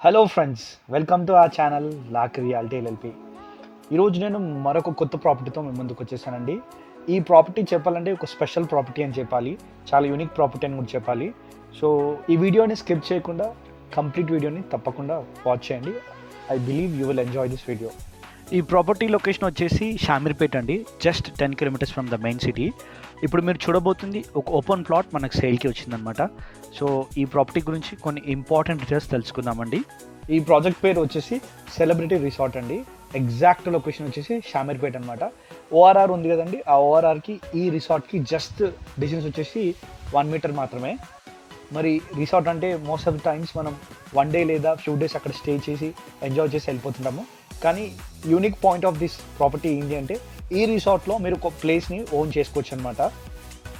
Hello friends, welcome to our channel lock reality LLP. ఈరోజు నేను మరొక కొత్త ప్రాపర్టీతో మీ ముందుకు వచ్చేసానండి. ఈ ప్రాపర్టీ చెప్పాలంటే ఒక స్పెషల్ ప్రాపర్టీ అని చెప్పాలి, చాలా యూనిక్ ప్రాపర్టీ అని కూడా చెప్పాలి. సో ఈ వీడియోని స్కిప్ చేయకుండా కంప్లీట్ వీడియోని తప్పకుండా వాచ్ చేయండి. I believe you will enjoy this video. ఈ ప్రాపర్టీ లొకేషన్ వచ్చేసి షామీర్పేట్ అండి, just 10 kilometres from the main city. ఇప్పుడు మీరు చూడబోతుంది ఒక ఓపెన్ ప్లాట్ మనకు సేల్కి వచ్చిందనమాట. సో ఈ ప్రాపర్టీ గురించి కొన్ని ఇంపార్టెంట్ డీటెయిల్స్ తెలుసుకుందామండి. ఈ ప్రాజెక్ట్ పేరు వచ్చేసి సెలబ్రిటీ రిసార్ట్ అండి. ఎగ్జాక్ట్ లొకేషన్ వచ్చేసి షామీర్పేట్ అనమాట. ఓఆర్ఆర్ ఉంది కదండి, ఆ ఓఆర్ఆర్కి ఈ రిసార్ట్కి జస్ట్ డిస్టెన్స్ వచ్చేసి 1 మీటర్ మాత్రమే. మరి రిసార్ట్ అంటే మోస్ట్ ఆఫ్ ద టైమ్స్ మనం 1 డే లేదా ఫ్యూ డేస్ అక్కడ స్టే చేసి ఎంజాయ్ చేసి వెళ్ళిపోతుంటాము. కానీ unique point of this property ఏంటి అంటే ఈ రిసార్ట్లో మీరు ఒక ప్లేస్ని ఓన్ చేసుకోవచ్చు అనమాట.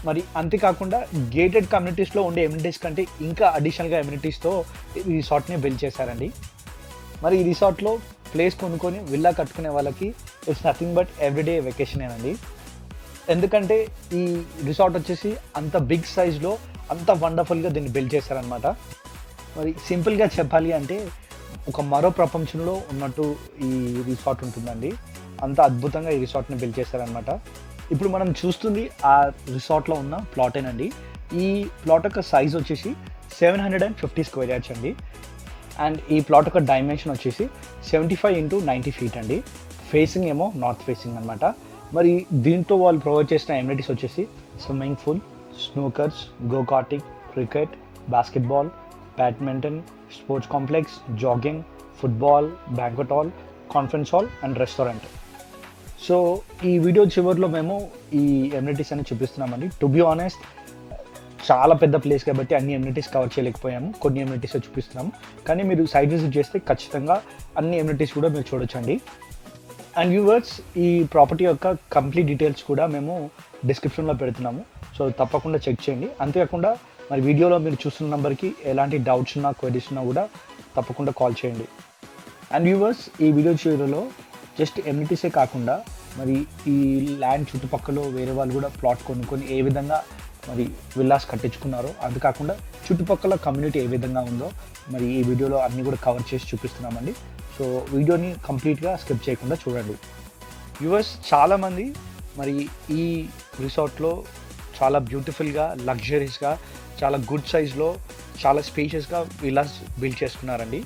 మరి అంతేకాకుండా గేటెడ్ కమ్యూనిటీస్లో ఉండే ఎమ్యూనిటీస్ కంటే ఇంకా అడిషనల్గా ఎమ్యూనిటీస్తో ఈ రిసార్ట్ని బిల్డ్ చేశారండి. మరి ఈ రిసార్ట్లో ప్లేస్ కొనుక్కొని విల్లా కట్టుకునే వాళ్ళకి ఇట్స్ నథింగ్ బట్ ఎవ్రీడే వెకేషనేనండి. ఎందుకంటే ఈ రిసార్ట్ వచ్చేసి అంత బిగ్ సైజ్లో అంత వండర్ఫుల్గా దీన్ని బిల్డ్ చేశారనమాట. మరి సింపుల్గా చెప్పాలి అంటే ఒక మరో ప్రపంచంలో ఉన్నట్టు ఈ రిసార్ట్ ఉంటుందండి. అంత అద్భుతంగా ఈ రిసార్ట్ని బిల్డ్ చేశారనమాట. ఇప్పుడు మనం చూస్తుంది ఆ రిసార్ట్లో ఉన్న ప్లాటేనండి. ఈ ప్లాట్ యొక్క సైజ్ వచ్చేసి 750 స్క్వేర్ యార్డ్స్ అండి. అండ్ ఈ ప్లాట్ యొక్క డైమెన్షన్ వచ్చేసి 75 x 90 ఫీట్ అండి. ఫేసింగ్ ఏమో నార్త్ ఫేసింగ్ అనమాట. మరి దీంట్లో వాళ్ళు ప్రొవైడ్ చేసిన ఎమ్యూనిటీస్ వచ్చేసి swimming pool, snookers, go karting, cricket, basketball, badminton, sports complex, jogging, football, banquet hall, conference hall and restaurant. So ఈ వీడియో చివరిలో మేము ఈ ఎమ్యూనిటీస్ అని చూపిస్తున్నామండి. టు బి ఆనెస్ట్, చాలా పెద్ద ప్లేస్ కాబట్టి అన్ని ఎమ్యూనిటీస్ కవర్ చేయలేకపోయాము, కొన్ని ఎమ్యూనిటీస్ చూపిస్తున్నాము. కానీ మీరు సైట్ విజిట్ చేస్తే ఖచ్చితంగా అన్ని ఎమ్యూనిటీస్ కూడా మీరు చూడొచ్చండి. అండ్ వ్యూవర్స్, ఈ ప్రాపర్టీ యొక్క కంప్లీట్ డీటెయిల్స్ కూడా మేము డిస్క్రిప్షన్లో పెడుతున్నాము. సో తప్పకుండా చెక్ చేయండి. అంతేకాకుండా మరి వీడియోలో మీరు చూస్తున్న నెంబర్కి ఎలాంటి డౌట్స్ ఉన్నా, క్వైరీస్ ఉన్నా కూడా తప్పకుండా కాల్ చేయండి. అండ్ వ్యూవర్స్, ఈ వీడియో చివరిలో జస్ట్ ఎమ్యూనిటీసే కాకుండా మరి ఈ ల్యాండ్ చుట్టుపక్కల వేరే వాళ్ళు కూడా ప్లాట్ కొనుక్కొని ఏ విధంగా మరి విల్లాస్ కట్టించుకున్నారో, అది కాకుండా చుట్టుపక్కల కమ్యూనిటీ ఏ విధంగా ఉందో మరి ఈ వీడియోలో అన్నీ కూడా కవర్ చేసి చూపిస్తున్నామండి. సో వీడియోని కంప్లీట్గా స్కిప్ చేయకుండా చూడండి. వ్యూవర్స్, చాలామంది మరి ఈ రిసార్ట్లో చాలా బ్యూటిఫుల్గా, లగ్జరీస్గా, చాలా గుడ్ సైజ్లో, చాలా స్పేషియస్గా విల్లాస్ బిల్డ్ చేసుకున్నారండి.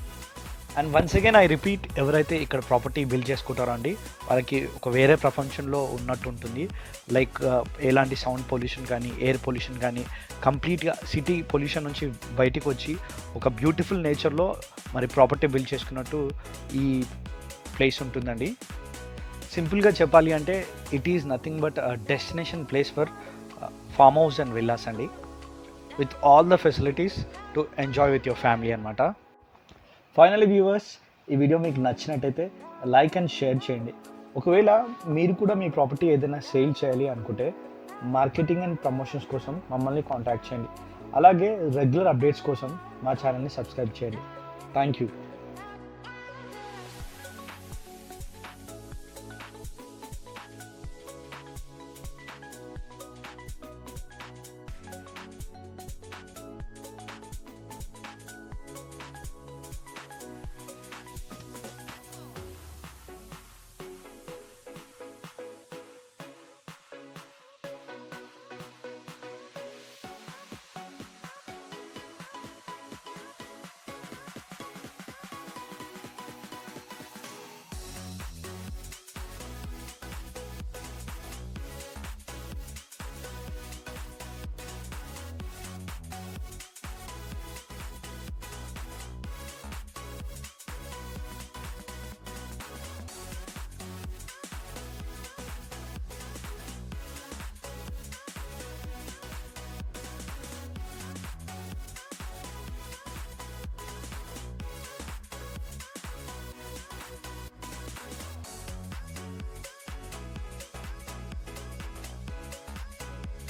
And once again I repeat, ఎవరైతే ఇక్కడ ప్రాపర్టీ బిల్డ్ చేసుకుంటారో అండి వాళ్ళకి ఒక వేరే ప్రపంచంలో ఉన్నట్టు ఉంటుంది. లైక్ ఎలాంటి సౌండ్ పొల్యూషన్ కానీ, ఎయిర్ పొల్యూషన్ కానీ, కంప్లీట్గా సిటీ పొల్యూషన్ నుంచి బయటికి వచ్చి ఒక బ్యూటిఫుల్ నేచర్లో మరి ప్రాపర్టీ బిల్డ్ చేసుకున్నట్టు ఈ ప్లేస్ ఉంటుందండి. సింపుల్గా చెప్పాలి అంటే it is nothing but destination place for farm house and villas అండి, with all the facilities to enjoy with your family అనమాట. ఫైనల్లీ వ్యూవర్స్, ఈ వీడియో మీకు నచ్చినట్టయితే లైక్ అండ్ షేర్ చేయండి. ఒకవేళ మీరు కూడా మీ ప్రాపర్టీ ఏదైనా సేల్ చేయాలి అనుకుంటే మార్కెటింగ్ అండ్ ప్రమోషన్స్ కోసం మమ్మల్ని కాంటాక్ట్ చేయండి. అలాగే రెగ్యులర్ అప్డేట్స్ కోసం మా ఛానల్ని సబ్స్క్రైబ్ చేయండి. Thank you.